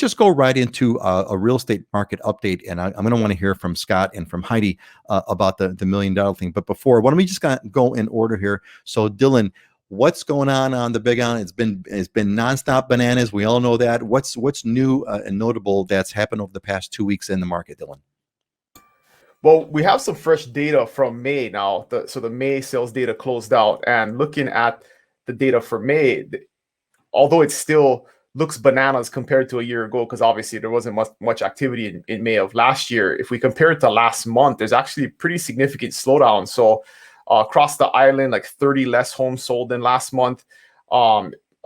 let's just go right into a real estate market update. And I'm going to want to hear from Scott and from Heidi about the $1 million thing. But before, why don't we just go in order here? So Dylan, what's going on the Big Island? It's been nonstop bananas. We all know that. What's new and notable that's happened over the past 2 weeks in the market, Dylan? Well, we have some fresh data from May now. So the May sales data closed out, and looking at the data for May, although it still looks bananas compared to a year ago, because obviously there wasn't much activity in May of last year. If we compare it to last month, there's actually a pretty significant slowdown. So across the island, like 30 less homes sold than last month,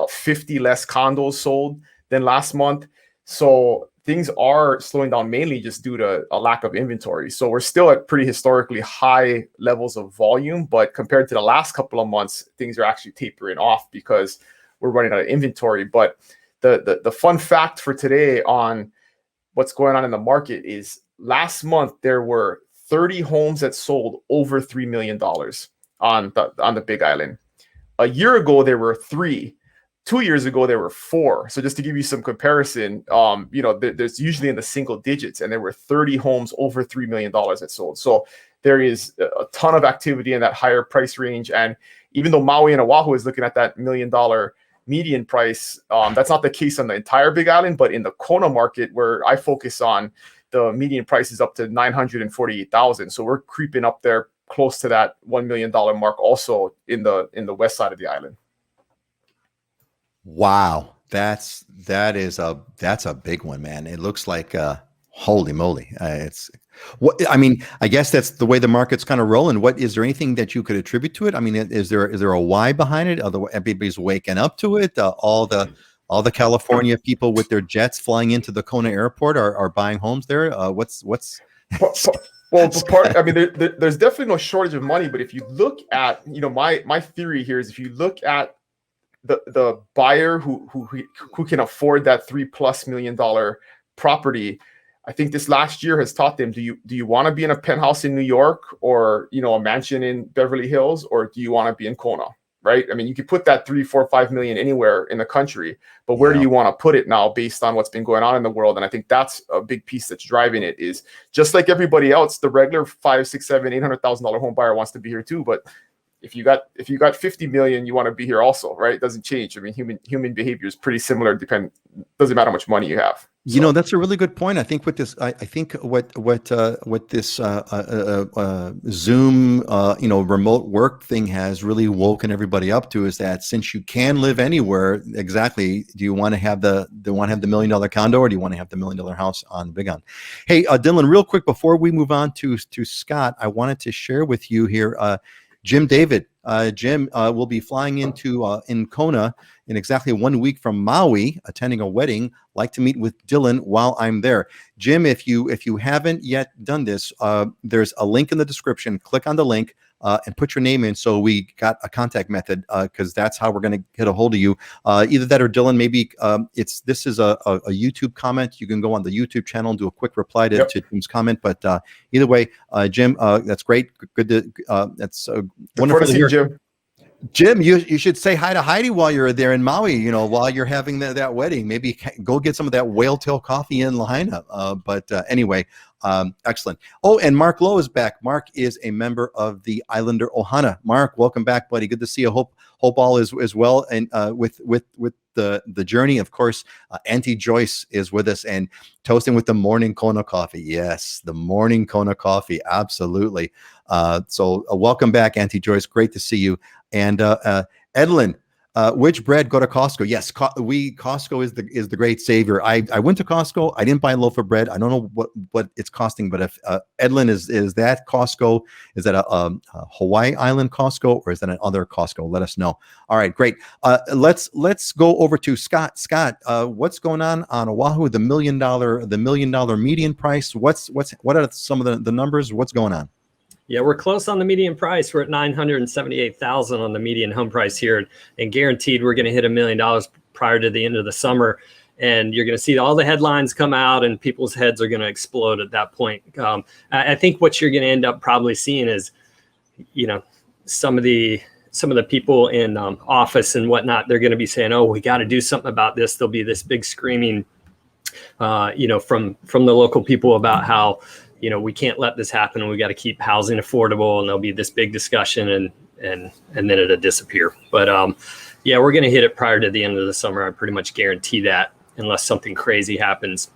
50 less condos sold than last month. So things are slowing down mainly just due to a lack of inventory. So we're still at pretty historically high levels of volume, but compared to the last couple of months, things are actually tapering off because we're running out of inventory. But the fun fact for today on what's going on in the market is last month there were 30 homes that sold over $3 million on the Big Island. A year ago, there were 3. 2 years ago, there were 4. So just to give you some comparison, there's usually in the single digits, and there were 30 homes over $3 million that sold. So there is a ton of activity in that higher price range. And even though Maui and Oahu is looking at that $1 million median price, that's not the case on the entire Big Island, but in the Kona market, where I focus on, the median price is up to $948,000. So we're creeping up there close to that $1 million mark also in the west side of the island. Wow, that's a big one, man. It looks like holy moly. It's what I mean. I guess that's the way the market's kind of rolling. What is there anything that you could attribute to it? I mean, is there a why behind it? Otherwise, everybody's waking up to it. All the California people with their jets flying into the Kona airport are buying homes there. What's Well, there's definitely no shortage of money. But if you look at, my theory here is, if you look at the buyer who can afford that $3+ million property, I think this last year has taught them: do you want to be in a penthouse in New York, or a mansion in Beverly Hills, or do you want to be in Kona? Right? I mean, you could put that 3, 4, 5 million anywhere in the country, but where do you want to put it now based on what's been going on in the world? And I think that's a big piece that's driving it. Is just like everybody else, the regular $500,000, $600,000, $700,000 home buyer wants to be here too, but if you got 50 million, you want to be here also, right? It doesn't change. I mean, human behavior is pretty similar. Doesn't matter how much money you have. So. That's a really good point. I think with this, I think what this Zoom, remote work thing has really woken everybody up to is that since you can live anywhere, exactly, do you want to have the $1 million condo, or do you want to have the $1 million house on Big Island? Hey, Dylan, real quick before we move on to Scott, I wanted to share with you here. Jim David. Jim will be flying into in Kona in exactly 1 week from Maui, attending a wedding. Like to meet with Dylan while I'm there. Jim, if you haven't yet done this, there's a link in the description. Click on the link and put your name in, so we got a contact method, because that's how we're going to get a hold of you. Either that or Dylan, maybe this is a YouTube comment. You can go on the YouTube channel and do a quick reply to Jim's comment. But either way, Jim, that's great. Good to that's wonderful to hear. Jim, you should say hi to Heidi while you're there in Maui, while you're having that wedding. Maybe go get some of that whale tail coffee in Lahaina. But anyway, excellent. Oh, and Mark Lowe is back. Mark is a member of the Islander Ohana. Mark, welcome back, buddy. Good to see you. Hope all is well. And with the journey, of course, Auntie Joyce is with us and toasting with the morning Kona coffee. Yes, the morning Kona coffee. Absolutely. So welcome back, Auntie Joyce. Great to see you. And Edlin, which bread go to Costco? Yes, Costco is the great savior. I went to Costco. I didn't buy a loaf of bread. I don't know what it's costing, but if Edlin is that Costco, is that a Hawaii Island Costco, or is that another Costco? Let us know. All right, great. Let's go over to Scott. Scott, what's going on Oahu? The $1 million median price. What are some of the numbers? What's going on? Yeah, we're close on the median price. We're at $978,000 on the median home price here, and guaranteed we're going to hit $1 million prior to the end of the summer. And you're going to see all the headlines come out, and people's heads are going to explode at that point. I think what you're going to end up probably seeing is, some of the people in office and whatnot, they're going to be saying, "Oh, we got to do something about this." There'll be this big screaming from the local people about how, we can't let this happen and we got to keep housing affordable, and there'll be this big discussion and then it'll disappear. But yeah, we're going to hit it prior to the end of the summer. I pretty much guarantee that, unless something crazy happens.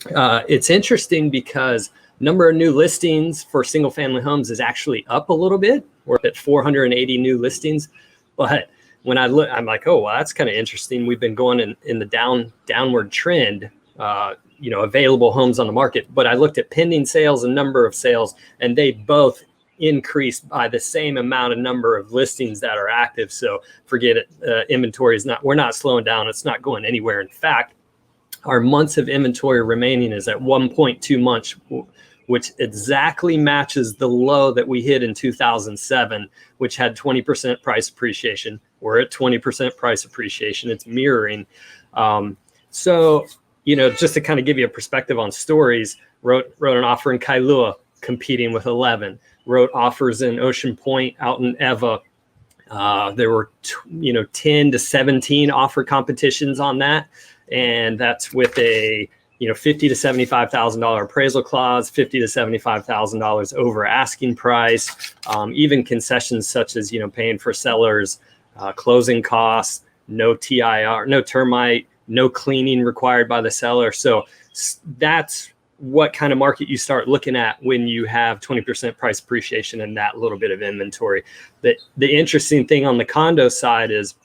It's interesting because number of new listings for single family homes is actually up a little bit. We're at 480 new listings, but when I look, I'm like, oh, well, that's kind of interesting. We've been going in the downward trend, available homes on the market. But I looked at pending sales and number of sales, and they both increased by the same amount of number of listings that are active. So forget it. Inventory we're not slowing down. It's not going anywhere. In fact, our months of inventory remaining is at 1.2 months, which exactly matches the low that we hit in 2007, which had 20% price appreciation. We're at 20% price appreciation. It's mirroring. So, just to kind of give you a perspective on stories, wrote an offer in Kailua, competing with 11. Wrote offers in Ocean Point, out in Eva. There were 10 to 17 offer competitions on that, and that's with a $50,000 to $75,000 appraisal clause, $50,000 to $75,000 over asking price, even concessions such as paying for sellers, closing costs, no TIR, no termite, no cleaning required by the seller. So that's what kind of market you start looking at when you have 20% price appreciation and that little bit of inventory. The interesting thing on the condo side is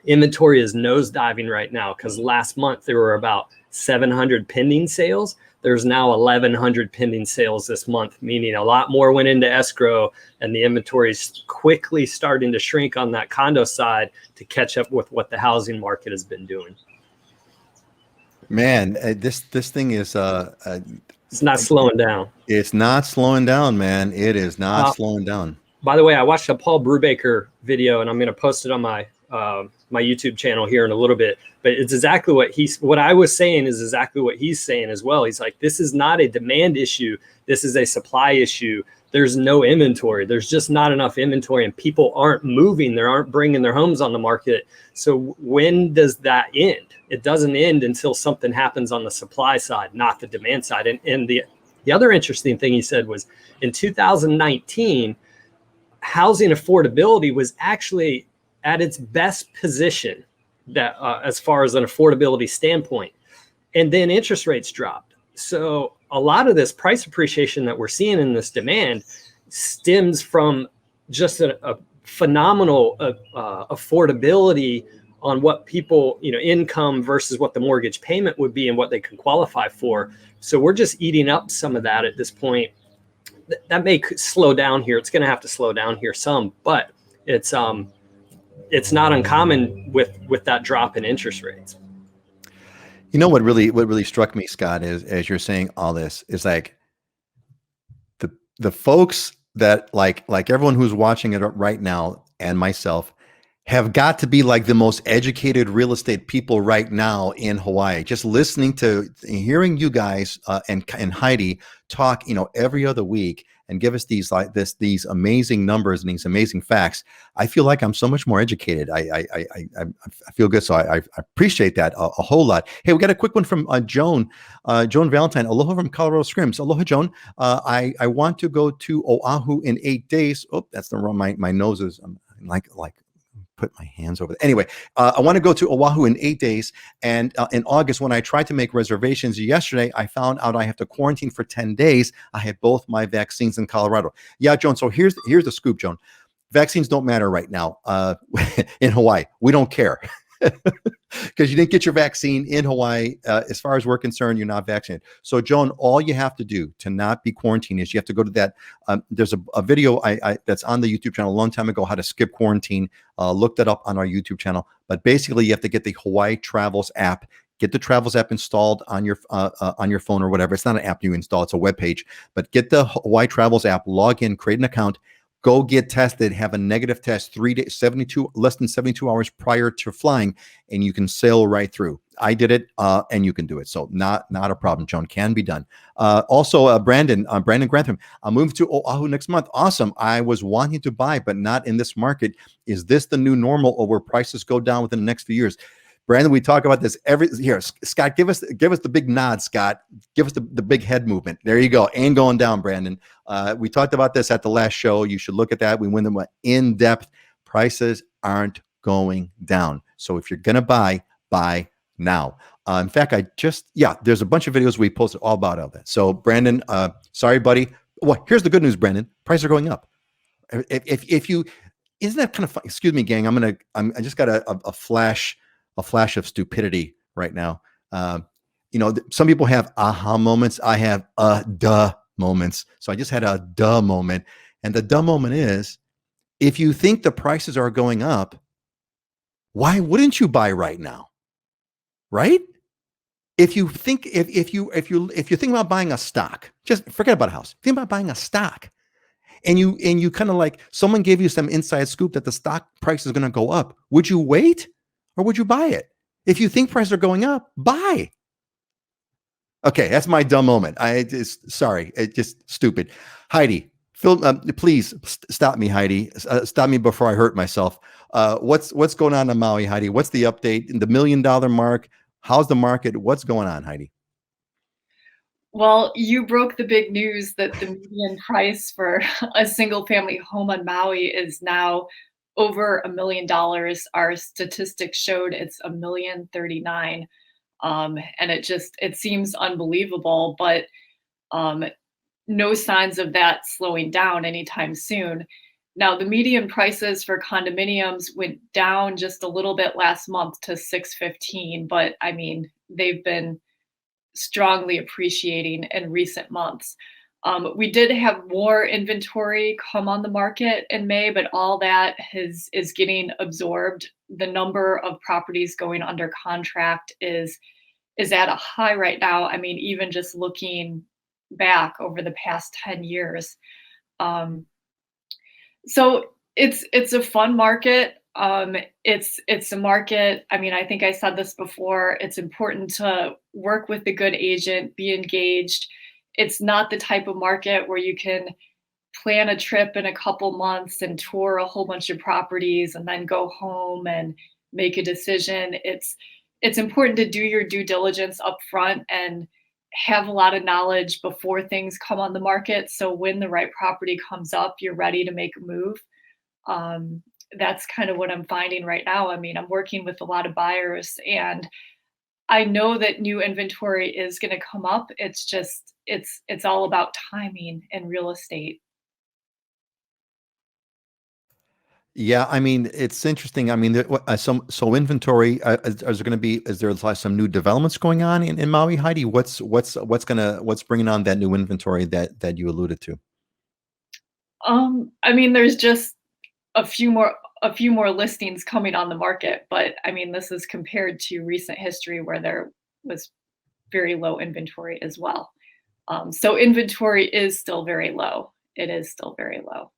inventory is nosediving right now, because last month there were about 700 pending sales. There's now 1,100 pending sales this month, meaning a lot more went into escrow, and the inventory is quickly starting to shrink on that condo side to catch up with what the housing market has been doing. Man, this thing is it's not slowing down. It's not slowing down, man. It is not slowing down. By the way, I watched a Paul Brubaker video, and I'm going to post it on my YouTube channel here in a little bit. But it's exactly what I was saying is exactly what he's saying as well. He's like, this is not a demand issue. This is a supply issue. There's no inventory. There's just not enough inventory, and people aren't moving. They aren't bringing their homes on the market. So when does that end? It doesn't end until something happens on the supply side, not the demand side. And the other interesting thing he said was in 2019, housing affordability was actually at its best position that as far as an affordability standpoint. And then interest rates dropped. So a lot of this price appreciation that we're seeing in this demand stems from just a phenomenal affordability on what people, income versus what the mortgage payment would be and what they can qualify for. So we're just eating up some of that at this point. That may slow down here. It's going to have to slow down here some, but it's not uncommon with that drop in interest rates. What really struck me, Scott, is as you're saying all this is like the folks that like everyone who's watching it right now and myself have got to be like the most educated real estate people right now in Hawaii. Just listening to hearing you guys and Heidi talk, every other week and give us these amazing numbers and these amazing facts. I feel like I'm so much more educated. I feel good. So I appreciate that a whole lot. Hey, we got a quick one from Joan Valentine. Aloha from Colorado Springs. Aloha, Joan. I want to go to Oahu in 8 days. Oh, that's the wrong. My nose is like put my hands over there. Anyway, I want to go to Oahu in 8 days. And in August, when I tried to make reservations yesterday, I found out I have to quarantine for 10 days. I had both my vaccines in Colorado. Yeah, Joan. So here's the scoop, Joan. Vaccines don't matter right now in Hawaii. We don't care. Because you didn't get your vaccine in Hawaii. As far as we're concerned, you're not vaccinated. So, Joan, all you have to do to not be quarantined is you have to go to that. There's a video that's on the YouTube channel a long time ago, how to skip quarantine. Look that up on our YouTube channel. But basically, you have to get the Hawaii Travels app. Get the Travels app installed on your phone or whatever. It's not an app you install. It's a web page. But get the Hawaii Travels app, log in, create an account. Go get tested, have a negative test 3 days, less than 72 hours prior to flying, and you can sail right through. I did it, and you can do it. So not a problem, Joan. Can be done. Also, Brandon Grantham, I'm moving to Oahu next month. Awesome. I was wanting to buy, but not in this market. Is this the new normal, or where prices go down within the next few years? Brandon, we talk about this here. Scott, give us the big nod, Scott. Give us the big head movement. There you go. And going down, Brandon. We talked about this at the last show. You should look at that. We went in depth. Prices aren't going down. So if you're going to buy now. In fact, there's a bunch of videos we posted all about all that. So Brandon, sorry, buddy. Well, here's the good news, Brandon. Prices are going up. If you, isn't that kind of fun? Excuse me, gang. I just got a flash of stupidity right now. Some people have aha moments. I have duh moments. So I just had a duh moment. And the duh moment is, if you think the prices are going up, why wouldn't you buy right now? Right? If you think if you think about buying a stock, just forget about a house. Think about buying a stock. And you kind of like, someone gave you some inside scoop that the stock price is going to go up. Would you wait or would you buy it? If you think prices are going up, buy. Okay, that's my dumb moment. It's just stupid. Heidi, Phil, please stop me, Heidi. Stop me before I hurt myself. What's going on in Maui, Heidi? What's the update? The $1 million mark? How's the market? What's going on, Heidi? Well, you broke the big news that the median price for a single family home on Maui is now over $1 million. Our statistics showed it's $1,039,000. And it seems unbelievable, but no signs of that slowing down anytime soon. Now, the median prices for condominiums went down just a little bit last month to $615, but I mean, they've been strongly appreciating in recent months. We did have more inventory come on the market in May, but all that is getting absorbed. The number of properties going under contract is at a high right now. I mean, even just looking back over the past 10 years. So it's a fun market. It's a market. I mean, I think I said this before. It's important to work with a good agent, be engaged. It's not the type of market where you can plan a trip in a couple months and tour a whole bunch of properties and then go home and make a decision. It's important to do your due diligence up front and have a lot of knowledge before things come on the market. So when the right property comes up, you're ready to make a move. That's kind of what I'm finding right now. I mean, I'm working with a lot of buyers and I know that new inventory is going to come up. It's just, it's all about timing in real estate. Yeah, I mean, it's interesting. I mean, so inventory, is there some new developments going on in Maui, Heidi? What's bringing on that new inventory that you alluded to? I mean, there's just a few more listings coming on the market, but I mean, this is compared to recent history where there was very low inventory as well. So inventory is still very low. It is still very low.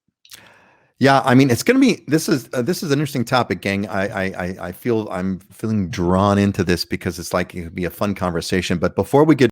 Yeah, I mean, it's going to be. This is an interesting topic, gang. I'm feeling drawn into this because it's like it could be a fun conversation. But before we get